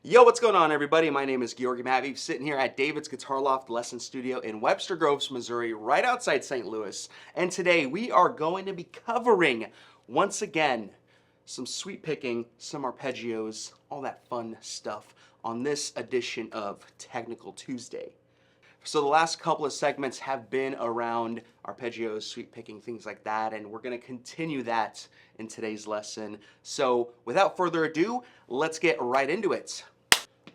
Yo, what's going on, everybody? My name is Georgi Matveev, sitting here at David's Guitar Loft Lesson Studio in Webster Groves, Missouri, right outside St. Louis. And today we are going to be covering, once again, some sweep picking, some arpeggios, all that fun stuff on this edition of Technical Tuesday. So the last couple of segments have been around arpeggios, sweep picking, things like that, and we're going to continue that in today's lesson. So without further ado, let's get right into it.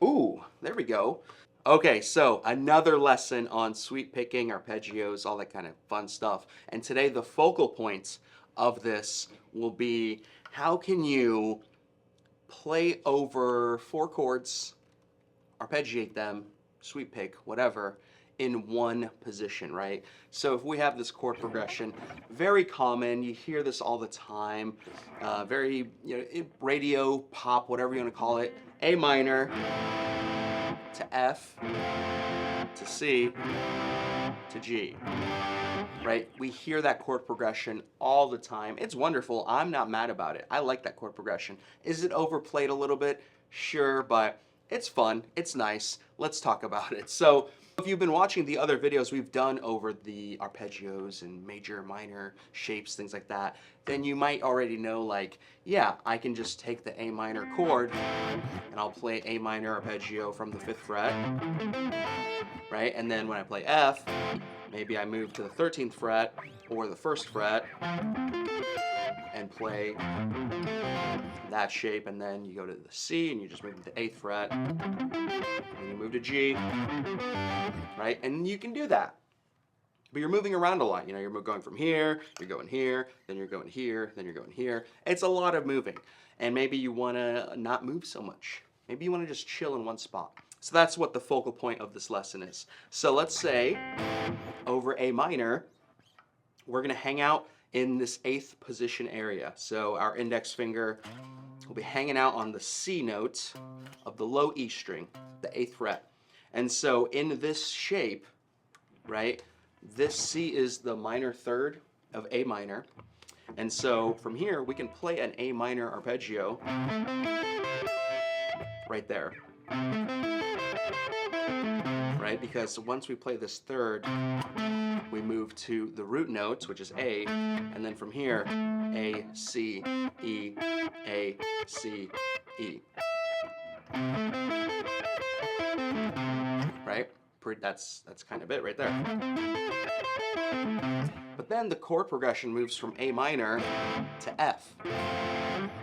Ooh, there we go. Okay, so another lesson on sweep picking, arpeggios, all that kind of fun stuff. And today the focal points of this will be how can you play over 4 chords, arpeggiate them, sweep pick, whatever, in one position, right? So if we have this chord progression, very common, you hear this all the time, very, radio, pop, whatever you want to call it, A minor to F to C to G, right? We hear that chord progression all the time. It's wonderful. I'm not mad about it. I like that chord progression. Is it overplayed a little bit? Sure, but it's fun. It's nice. Let's talk about it. So if you've been watching the other videos we've done over the arpeggios and major, minor shapes, things like that, then you might already know, like, yeah, I can just take the A minor chord and I'll play A minor arpeggio from the 5th fret, right? And then when I play F, maybe I move to the 13th fret or the 1st fret and play that shape, and then you go to the C and you just move to the 8th fret, and you move to G, right? And you can do that. But you're moving around a lot. You're going from here, you're going here, then you're going here, then you're going here. It's a lot of moving. And maybe you want to not move so much. Maybe you want to just chill in one spot. So that's what the focal point of this lesson is. So let's say over A minor, we're going to hang out in this 8th position area. So our index finger will be hanging out on the C note of the low E string, the 8th fret. And so in this shape, right, this C is the minor third of A minor. And so from here, we can play an A minor arpeggio right there. Right, because once we play this third, we move to the root notes, which is A, and then from here, A, C, E, A, C, E. Right? That's kind of it right there. But then the chord progression moves from A minor to F,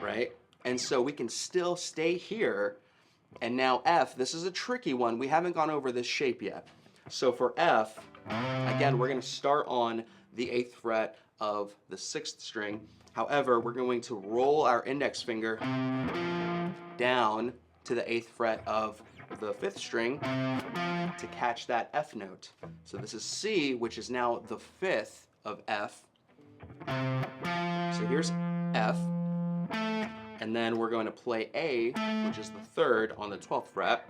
right? And so we can still stay here. And now F, this is a tricky one. We haven't gone over this shape yet. So for F, again, we're going to start on the 8th fret of the 6th string. However, we're going to roll our index finger down to the 8th fret of the 5th string to catch that F note. So this is C, which is now the 5th of F. So here's F. And then we're going to play A, which is the 3rd on the 12th fret,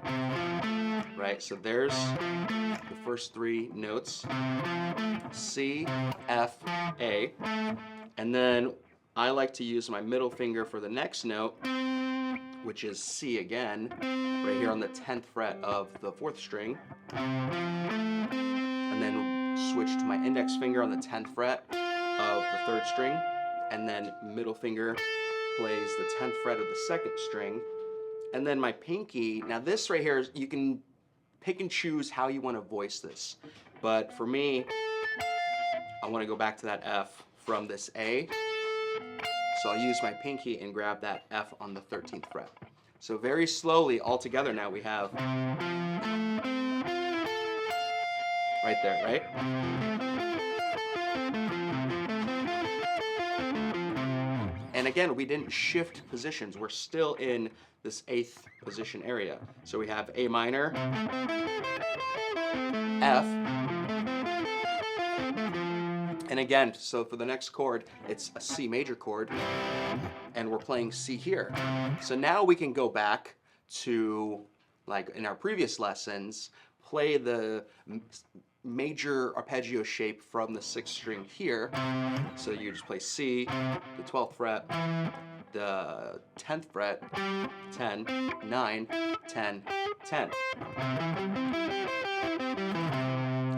right? So there's the first 3 notes, C, F, A. And then I like to use my middle finger for the next note, which is C again, right here on the 10th fret of the 4th string. And then switch to my index finger on the 10th fret of the 3rd string, and then middle finger plays the 10th fret of the 2nd string, and then my pinky, now this right here, you can pick and choose how you want to voice this, but for me, I want to go back to that F from this A, so I'll use my pinky and grab that F on the 13th fret. So very slowly, all together now we have, right there, right? And again, we didn't shift positions. We're still in this 8th position area. So we have A minor, F, and again, so for the next chord, it's a C major chord, and we're playing C here. So now we can go back to, like in our previous lessons, play the major arpeggio shape from the 6th string here. So you just play C, the 12th fret, the 10th fret, 10, 9, 10, 10.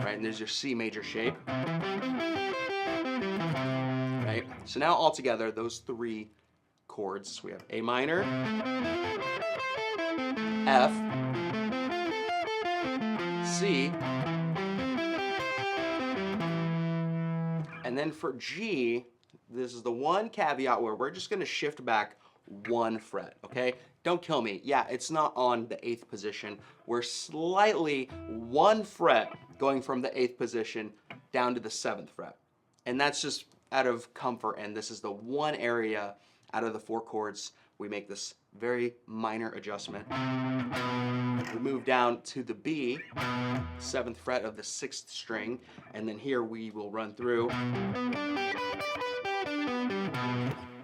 Right, and there's your C major shape. Right, so now all together, those three chords, we have A minor, F, C, and then for G, this is the one caveat where we're just gonna shift back one fret, okay? Don't kill me. Yeah, it's not on the 8th position. We're slightly one fret going from the 8th position down to the 7th fret. And that's just out of comfort, and this is the one area out of the 4 chords we make this very minor adjustment. We move down to the B, 7th fret of the 6th string, and then here we will run through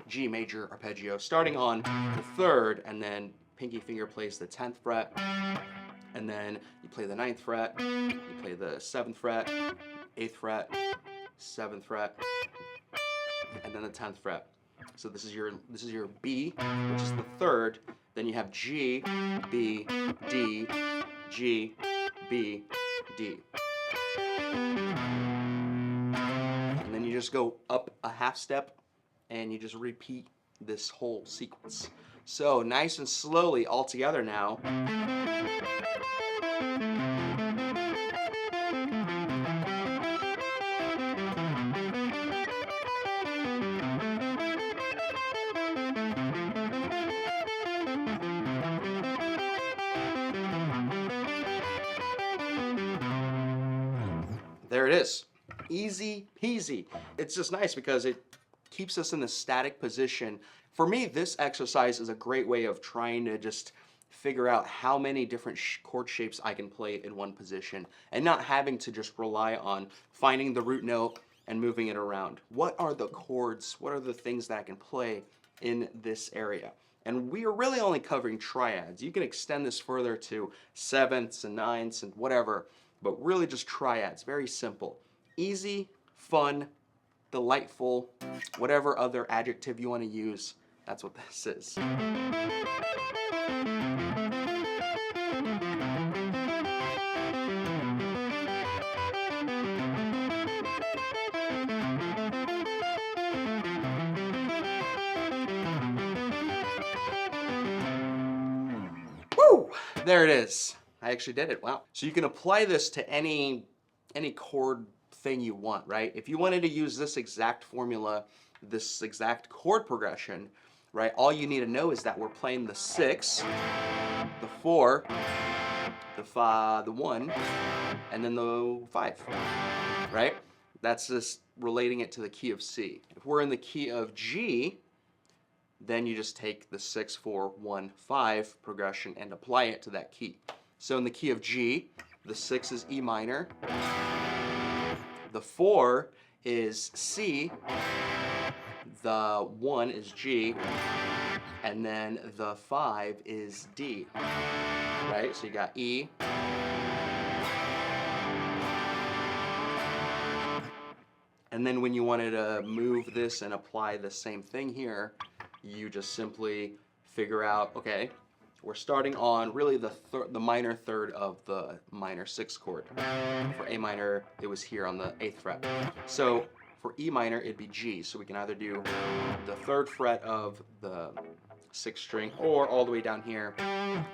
G major arpeggio, starting on the 3rd, and then pinky finger plays the 10th fret, and then you play the 9th fret, you play the 7th fret, 8th fret, 7th fret, and then the 10th fret. So this is your B, which is the 3rd. Then you have G, B, D, G, B, D. And then you just go up a half step and you just repeat this whole sequence. So nice and slowly all together now. There it is. Easy peasy. It's just nice because it keeps us in the static position. For me, this exercise is a great way of trying to just figure out how many different chord shapes I can play in one position and not having to just rely on finding the root note and moving it around. What are the chords? What are the things that I can play in this area? And we are really only covering triads. You can extend this further to 7ths and 9ths and whatever, but really just triads, very simple. Easy, fun, delightful, whatever other adjective you want to use, that's what this is. Woo! There it is. I actually did it. Wow. So you can apply this to any chord thing you want, right? If you wanted to use this exact formula, this exact chord progression, right? All you need to know is that we're playing the 6, the 4, the 1, and then the 5, right? That's just relating it to the key of C. If we're in the key of G, then you just take the 6, 4, 1, 5 progression and apply it to that key. So in the key of G, the 6 is E minor, the 4 is C, the 1 is G, and then the 5 is D, right? So you got E, and then when you wanted to move this and apply the same thing here, you just simply figure out, okay, we're starting on really the minor third of the minor 6th chord. For A minor, it was here on the 8th fret. So for E minor, it'd be G. So we can either do the 3rd fret of the 6th string or all the way down here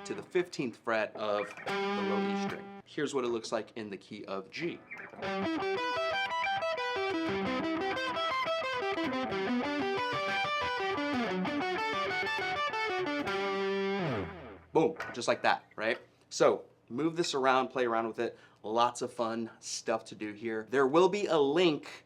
to the 15th fret of the low E string. Here's what it looks like in the key of G. Boom, just like that, right? So move this around, play around with it. Lots of fun stuff to do here. There will be a link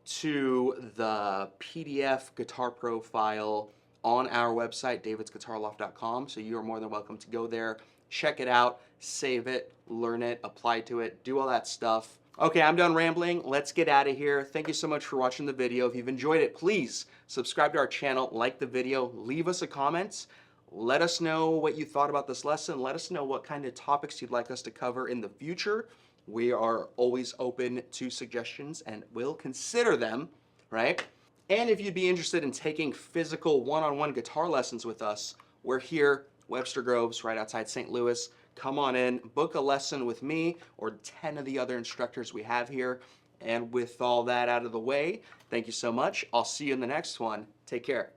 to the PDF guitar profile on our website, davidsguitarloft.com. So you are more than welcome to go there, check it out, save it, learn it, apply to it, do all that stuff. Okay, I'm done rambling. Let's get out of here. Thank you so much for watching the video. If you've enjoyed it, please subscribe to our channel, like the video, leave us a comment. Let us know what you thought about this lesson. Let us know what kind of topics you'd like us to cover in the future. We are always open to suggestions and will consider them, right? And if you'd be interested in taking physical one-on-one guitar lessons with us, we're here, Webster Groves, right outside St. Louis. Come on in, book a lesson with me or 10 of the other instructors we have here. And with all that out of the way, thank you so much. I'll see you in the next one. Take care.